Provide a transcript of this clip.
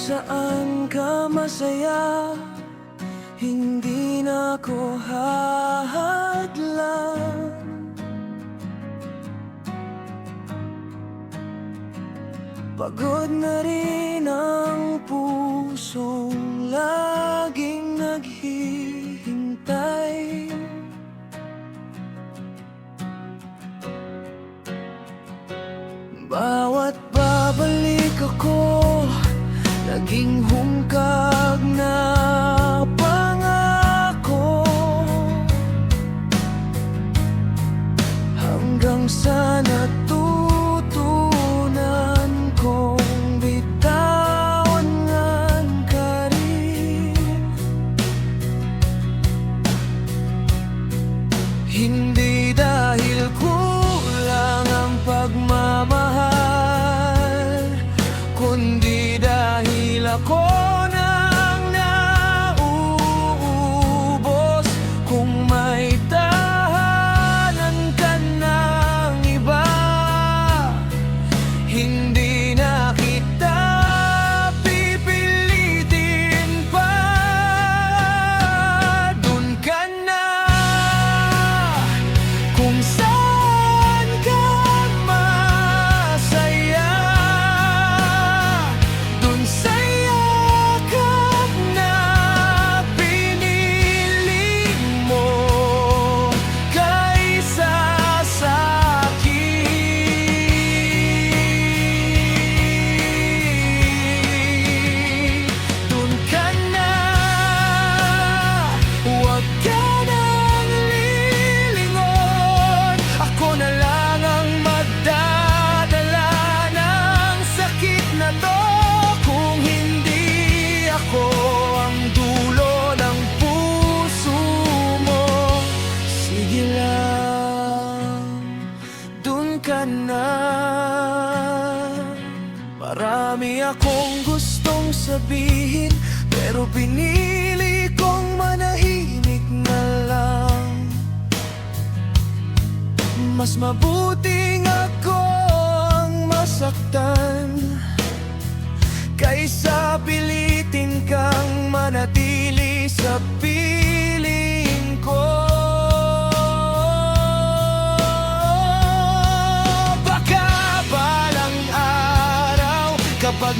saan ka masaya, hindi na ko hahadlan. Pagod na rin ang pusong laging naghihintay. Bawat babalik ako, naging hungkag na pangako, hanggang sa natutunan kong bitawan ka rin. Hindi dahil kulang ang pagmamahal, kundi dahil ako nang nauubos. Kung may tahanan ka ng iba, hindi na kita pipilitin pa. Dun ka na kung saan ka masaya, dun sa yakap na pinili mo kaysa sa akin. Dun ka na, huwag ka nang lilingon. Ako na lang ang magdadala ng sakit na to. Kung hindi ako ang dulo ng puso mo, sige lang, dun ka na. Marami akong gustong sabihin, pero pinili kong manahimik na lang. Mas mabuting ako ang masaktan, kaysa pilitin kang manatili sa piling ko. Baka balang araw, kapag